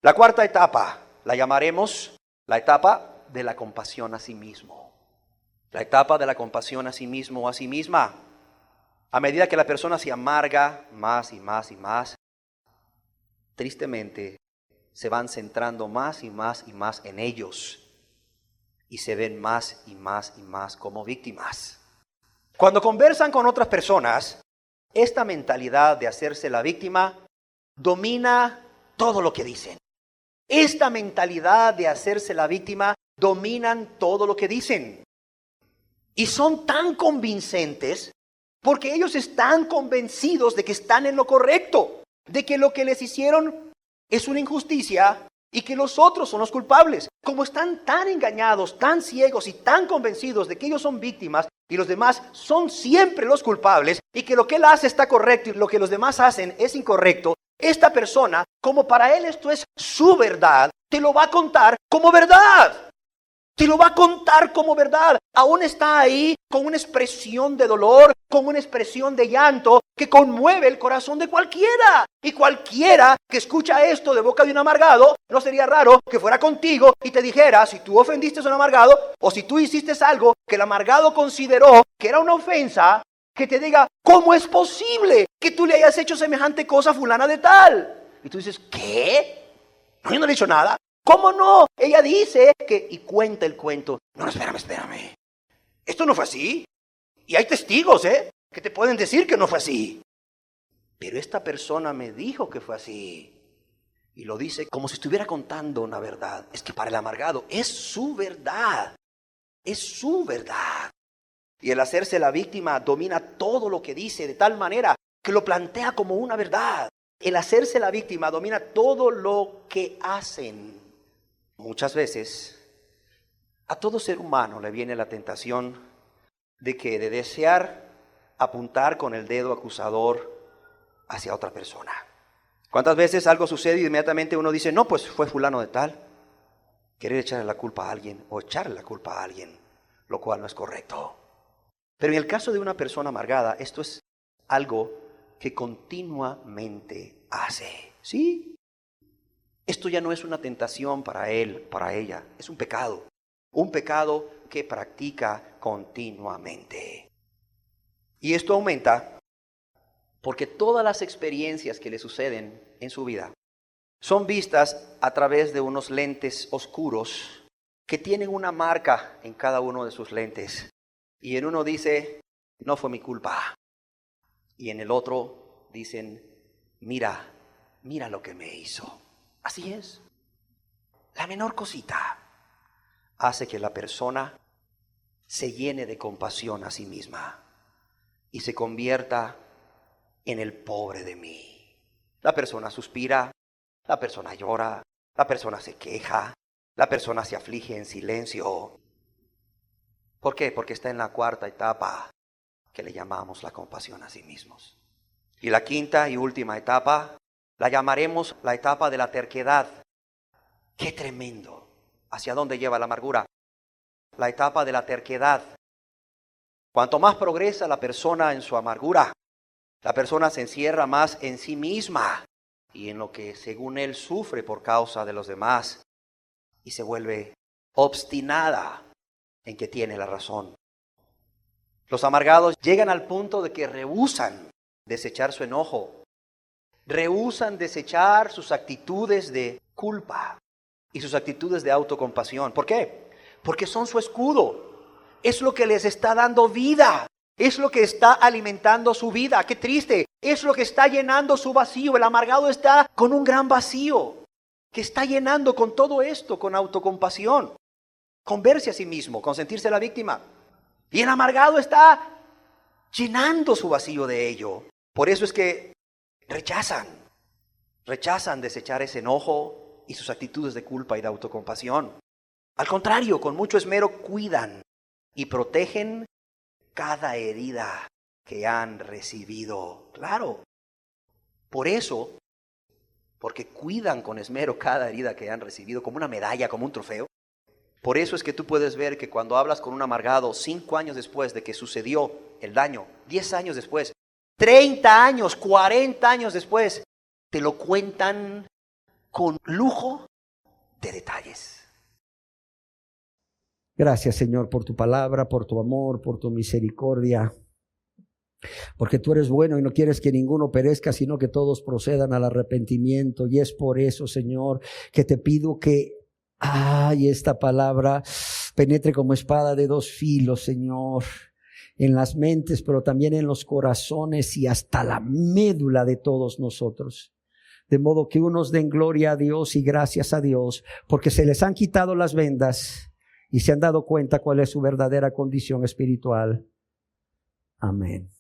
[SPEAKER 1] La cuarta etapa la llamaremos la etapa de la compasión a sí mismo. La etapa de la compasión a sí mismo o a sí misma. A medida que la persona se amarga más y más y más, tristemente se van centrando más y más y más en ellos y se ven más y más y más como víctimas. Cuando conversan con otras personas, esta mentalidad de hacerse la víctima domina todo lo que dicen. Esta mentalidad de hacerse la víctima dominan todo lo que dicen. Y son tan convincentes porque ellos están convencidos de que están en lo correcto, de que lo que les hicieron es una injusticia y que los otros son los culpables. Como están tan engañados, tan ciegos y tan convencidos de que ellos son víctimas y los demás son siempre los culpables y que lo que él hace está correcto y lo que los demás hacen es incorrecto, esta persona, como para él esto es su verdad, te lo va a contar como verdad. Te lo va a contar como verdad. Aún está ahí con una expresión de dolor, con una expresión de llanto que conmueve el corazón de cualquiera. Y cualquiera que escucha esto de boca de un amargado, no sería raro que fuera contigo y te dijera, si tú ofendiste a un amargado o si tú hiciste algo que el amargado consideró que era una ofensa, que te diga, ¿cómo es posible que tú le hayas hecho semejante cosa a fulana de tal? Y tú dices, ¿qué? No, yo no le he hecho nada. ¿Cómo no? Ella dice que, y cuenta el cuento. No, espérame. Esto no fue así. Y hay testigos, que te pueden decir que no fue así. Pero esta persona me dijo que fue así. Y lo dice como si estuviera contando una verdad. Es que para el amargado es su verdad. Es su verdad. Y el hacerse la víctima domina todo lo que dice de tal manera que lo plantea como una verdad. El hacerse la víctima domina todo lo que hacen. Muchas veces a todo ser humano le viene la tentación de desear apuntar con el dedo acusador hacia otra persona. ¿Cuántas veces algo sucede y inmediatamente uno dice, no, pues fue fulano de tal? Querer echarle la culpa a alguien o echarle la culpa a alguien, lo cual no es correcto. Pero en el caso de una persona amargada, esto es algo que continuamente hace. ¿Sí? Esto ya no es una tentación para él, para ella. Es un pecado que practica continuamente. Y esto aumenta porque todas las experiencias que le suceden en su vida son vistas a través de unos lentes oscuros que tienen una marca en cada uno de sus lentes. Y en uno dice, no fue mi culpa. Y en el otro dicen, mira lo que me hizo. Así es. La menor cosita hace que la persona se llene de compasión a sí misma y se convierta en el pobre de mí. La persona suspira, la persona llora, la persona se queja, la persona se aflige en silencio. ¿Por qué? Porque está en la cuarta etapa que le llamamos la compasión a sí mismos. Y la quinta y última etapa la llamaremos la etapa de la terquedad. ¡Qué tremendo! ¿Hacia dónde lleva la amargura? La etapa de la terquedad. Cuanto más progresa la persona en su amargura, la persona se encierra más en sí misma y en lo que según él sufre por causa de los demás y se vuelve obstinada en que tiene la razón. Los amargados llegan al punto de que rehúsan desechar su enojo, rehúsan desechar sus actitudes de culpa y sus actitudes de autocompasión. ¿Por qué? Porque son su escudo. Es lo que les está dando vida. Es lo que está alimentando su vida. ¡Qué triste! Es lo que está llenando su vacío. El amargado está con un gran vacío que está llenando con todo esto, con autocompasión, con verse a sí mismo, con sentirse la víctima. Y el amargado está llenando su vacío de ello. Por eso es que rechazan desechar ese enojo y sus actitudes de culpa y de autocompasión. Al contrario, con mucho esmero cuidan y protegen cada herida que han recibido. Claro, por eso, porque cuidan con esmero cada herida que han recibido, como una medalla, como un trofeo. Por eso es que tú puedes ver que cuando hablas con un amargado 5 años después de que sucedió el daño, 10 años después, 30 años, 40 años después, te lo cuentan con lujo de detalles.
[SPEAKER 2] Gracias, Señor, por tu palabra, por tu amor, por tu misericordia. Porque tú eres bueno y no quieres que ninguno perezca, sino que todos procedan al arrepentimiento. Y es por eso, Señor, que te pido que esta palabra penetre como espada de 2 filos, Señor, en las mentes, pero también en los corazones y hasta la médula de todos nosotros. De modo que unos den gloria a Dios y gracias a Dios, porque se les han quitado las vendas y se han dado cuenta cuál es su verdadera condición espiritual. Amén.